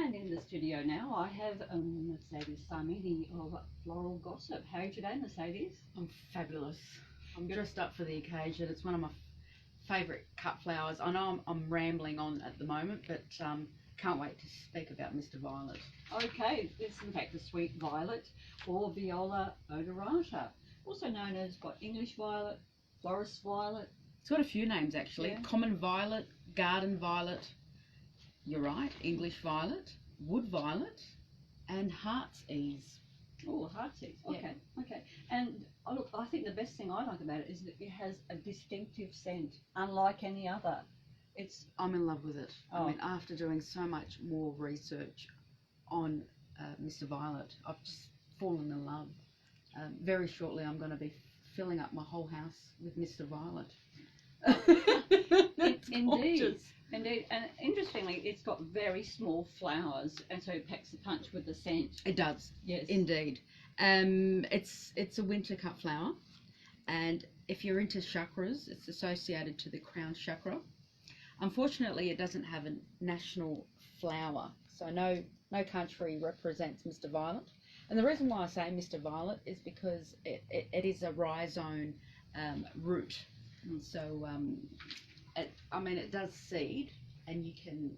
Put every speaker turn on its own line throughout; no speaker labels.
And in the studio now, I have Mercedes Sarmini of Floral Gossip. How are you today, Mercedes?
I'm fabulous. I'm
Good.
dressed up for the occasion. It's one of my favourite cut flowers. I know I'm rambling on at the moment, but can't wait to speak about Mr. Violet.
Okay, this is in fact the sweet violet or Viola odorata, also known as English violet, florist violet.
It's got a few names actually.
Yeah.
Common violet, garden violet, you're right, English violet, wood violet, and heart's ease.
Oh, heartsease. Okay, yeah. Okay. And look, I think the best thing I like about it is that it has a distinctive scent, unlike any other.
I'm in love with it.
Oh.
I mean, after doing so much more research on Mr. Violet, I've just fallen in love. Very shortly, I'm going to be filling up my whole house with Mr. Violet.
Indeed. Indeed, and interestingly, it's got very small flowers, and so it packs the punch with the scent.
It does.
Yes.
Indeed. It's a winter cut flower, and if you're into chakras, it's associated to the crown chakra. Unfortunately, it doesn't have a national flower, so no country represents Mr. Violet. And the reason why I say Mr. Violet is because it is a rhizome root. So, it does seed, and you can...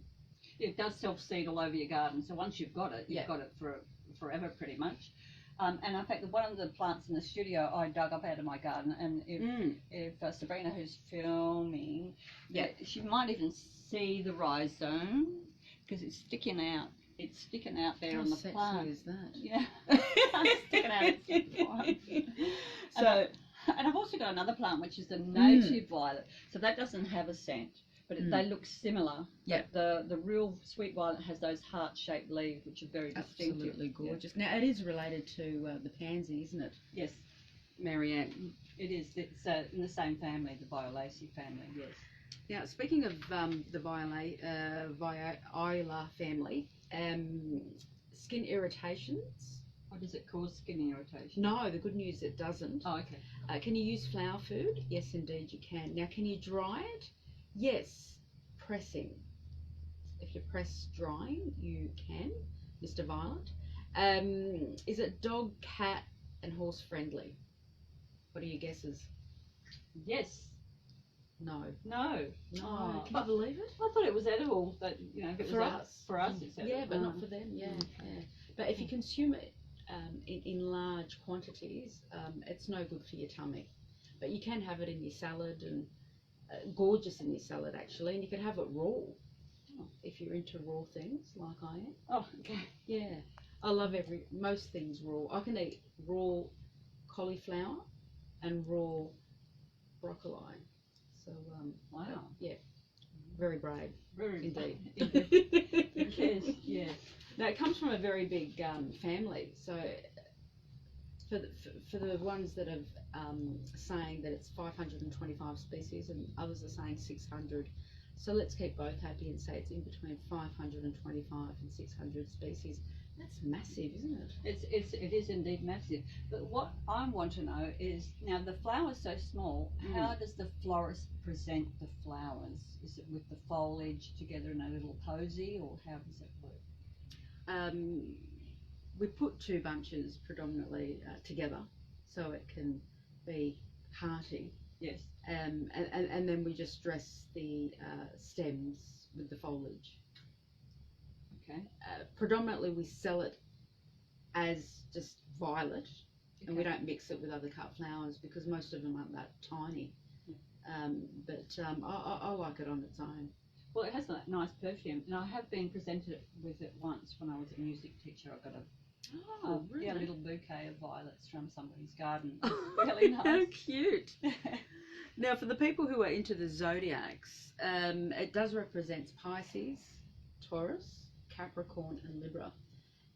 It does self-seed all over your garden, so once you've got it, you've got it for forever pretty much. And in fact, one of the plants in the studio I dug up out of my garden, and if Sabrina, who's filming, she might even see the rhizome, because it's sticking out. It's sticking out there on the plant.
How sexy is that?
Yeah, it's sticking out. So, and I've also got another plant which is the native violet. So that doesn't have a scent, but they look similar.
Yeah.
The real sweet violet has those heart-shaped leaves, which are very distinctive.
Absolutely gorgeous. Yeah. Now it is related to the pansy, isn't it?
Yes,
Marianne.
it is. It's in the same family, the Violaceae family. Yes.
Now speaking of the Viola family, skin irritations.
What does it cause? Skin irritation?
No, the good news, it doesn't.
Oh, okay.
Can you use flower food? Yes, indeed you can. Now, can you dry it? Yes, pressing. If you press drying, you can, Mr. Violet. Is it dog, cat, and horse friendly? What are your guesses?
Yes.
No.
No.
No. Can you believe it?
I thought it was edible, but if it was
for us.
For us, it's edible.
Yeah, but not for them. Yeah. But if you consume it in large quantities, it's no good for your tummy. But you can have it in your salad, and gorgeous in your salad actually, and you can have it raw if you're into raw things like I am.
Oh, okay.
Yeah, I love most things raw. I can eat raw cauliflower and raw broccoli. So
wow.
Yeah, very brave.
Very
indeed.
Yes, yes.
Now it comes from a very big family. So for the ones that are saying that it's 525 species, and others are saying 600. So let's keep both happy and say it's in between 525 and 600 species. That's massive, isn't it?
It is indeed massive. But what I want to know is, now the flower's so small, how does the florist present the flowers? Is it with the foliage together in a little posy, or how does it work?
We put two bunches predominantly together, so it can be hearty.
Yes.
And then we just dress the stems with the foliage.
Okay.
Predominantly we sell it as just violet, and we don't mix it with other cut flowers because most of them aren't that tiny. I like it on its own.
Well, it has a nice perfume, and I have been presented with it once when I was a music teacher. I got a little bouquet of violets from somebody's garden. Really nice.
How cute. Now, for the people who are into the zodiacs, it does represent Pisces, Taurus, Capricorn, and Libra.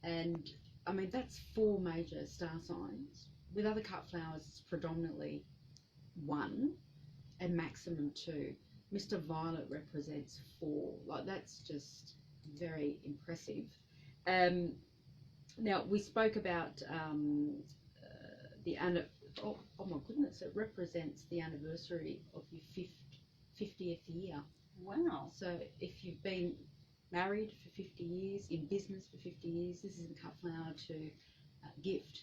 And I mean, that's 4 major star signs. With other cut flowers, it's predominantly 1 and maximum 2. Mr. Violet represents 4. Like, that's just very impressive. Now, we spoke about oh my goodness, it represents the anniversary of your 50th year.
Wow.
So if you've been married for 50 years, in business for 50 years. This is the cut flower to gift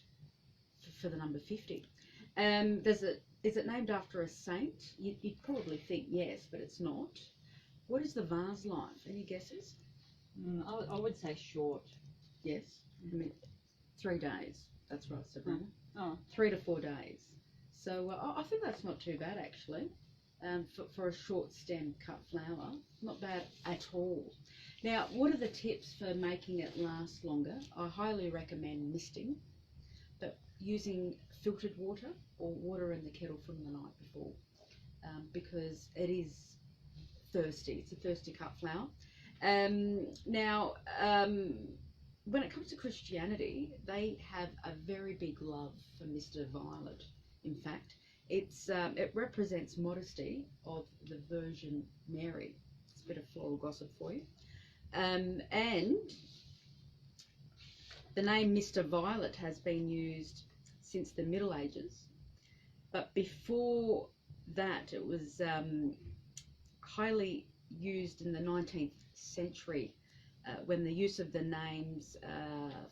for the number 50. Is it named after a saint? You'd probably think yes, but it's not. What is the vase life? Any guesses?
I would say short.
Yes. I mean, 3 days. That's right, Sabrina.
Oh.
3 to 4 days. So I think that's not too bad, actually. For a short stem cut flower, not bad at all. Now, what are the tips for making it last longer? I highly recommend misting, but using filtered water or water in the kettle from the night before, because it is thirsty. It's a thirsty cut flower. Now, when it comes to Christianity, they have a very big love for Mr. Violet. In fact, it represents modesty of the Virgin Mary. It's a bit of floral gossip for you. And the name Mr. Violet has been used since the Middle Ages, but before that it was highly used in the 19th century when the use of the names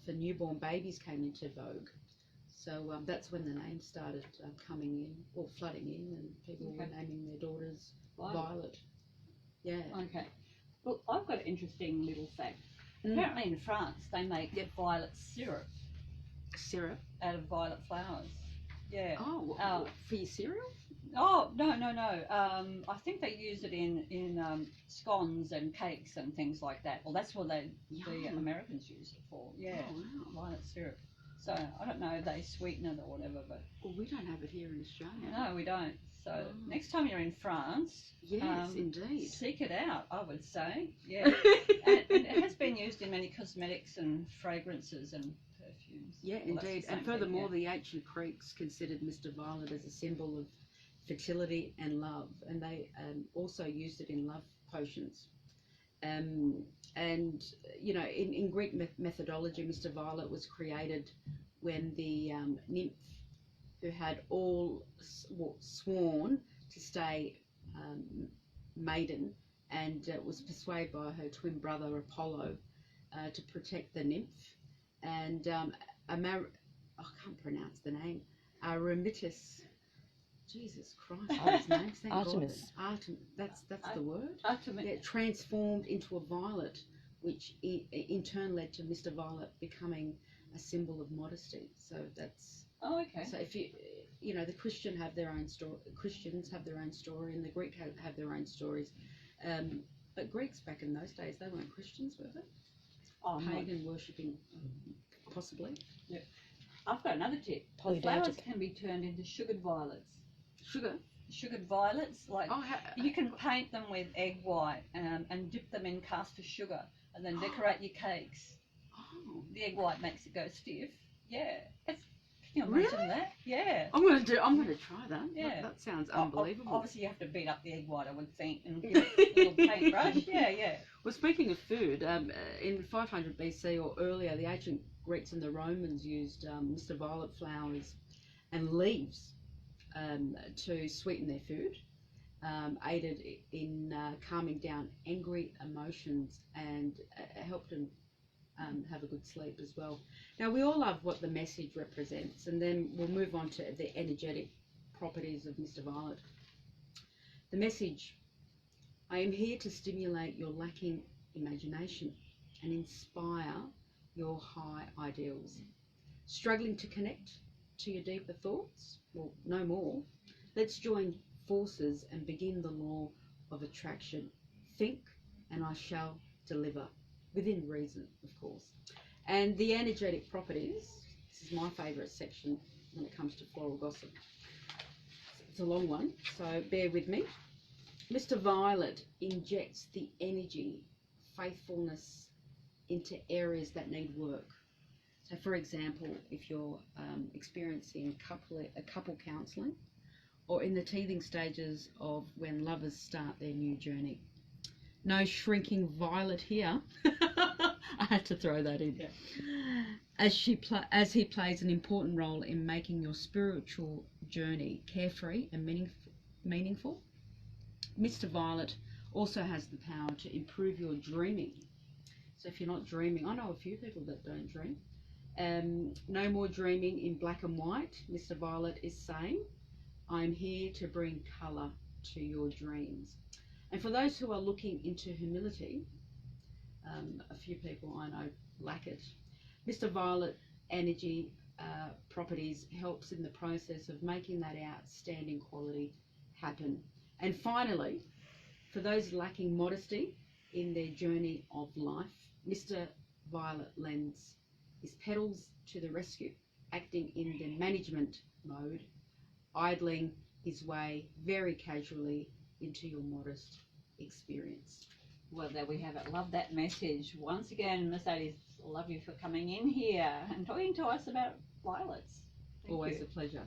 for newborn babies came into vogue. So that's when the names started coming in, or flooding in, and people were naming their daughters Violet. Yeah.
Okay. Well, I've got an interesting little fact. Apparently in France they make violet syrup.
Syrup?
Out of violet flowers. Yeah.
Oh, for your cereal?
Oh, no. I think they use it in scones and cakes and things like that. Well, that's what the Americans use it for. Yeah. Oh, wow. Violet syrup. So I don't know if they sweeten it or whatever, but
well, we don't have it here in Australia.
No, we don't. So next time you're in France,
yes, indeed,
seek it out. I would say, yeah. and it has been used in many cosmetics and fragrances and perfumes.
Yeah, well, indeed. And furthermore, the ancient Greeks considered Mr. Violet as a symbol of fertility and love, and they also used it in love potions. And you know, in Greek methodology, Mr. Violet was created when the nymph who had all sworn to stay maiden and was persuaded by her twin brother Apollo to protect the nymph, and I can't pronounce the name, Aramitis. Jesus Christ, his name. Thank
Artemis.
God. That's the word.
Artemis.
Yeah, transformed into a violet, which in turn led to Mr. Violet becoming a symbol of modesty. So that's.
Oh, okay.
So if you know, the Christians have their own story, and the Greek have their own stories. But Greeks back in those days, they weren't Christians, were they?
Oh,
pagan worshipping, possibly.
Yeah. I've got another tip. The flowers can be turned into sugared violets. Sugared violets, like you can paint them with egg white and dip them in caster sugar and then decorate your cakes.
Oh.
The egg white makes it go stiff. Yeah. Can you imagine that? Yeah.
I'm gonna try that.
Yeah.
That sounds unbelievable.
Obviously you have to beat up the egg white, I would think, and give it a little paintbrush. Yeah.
Well, speaking of food, in 500 BC or earlier, the ancient Greeks and the Romans used Mr. Violet flowers and leaves to sweeten their food, aided in calming down angry emotions, and helped them have a good sleep as well. Now, we all love what the message represents, and then we'll move on to the energetic properties of Mr. Violet. The message: I am here to stimulate your lacking imagination and inspire your high ideals. Struggling to connect to your deeper thoughts? Well, no more. Let's join forces and begin the law of attraction. Think and I shall deliver, within reason, of course. And the energetic properties, this is my favourite section when it comes to floral gossip. It's a long one, so bear with me. Mr. Violet injects the energy, faithfulness into areas that need work. So, for example, if you're experiencing couple counselling, or in the teething stages of when lovers start their new journey. No shrinking Violet here. I had to throw that in. Yeah. As he plays an important role in making your spiritual journey carefree and meaningful. Mr. Violet also has the power to improve your dreaming. So if you're not dreaming, I know a few people that don't dream. No more dreaming in black and white. Mr. Violet is saying, I'm here to bring colour to your dreams. And for those who are looking into humility, a few people I know lack it. Mr. Violet Energy Properties helps in the process of making that outstanding quality happen. And finally, for those lacking modesty in their journey of life, Mr. Violet lends his petals to the rescue, acting in the management mode, idling his way very casually into your modest experience.
Well, there we have it. Love that message. Once again, Mercedes, love you for coming in here and talking to us about violets. Thank
Always
you.
a pleasure.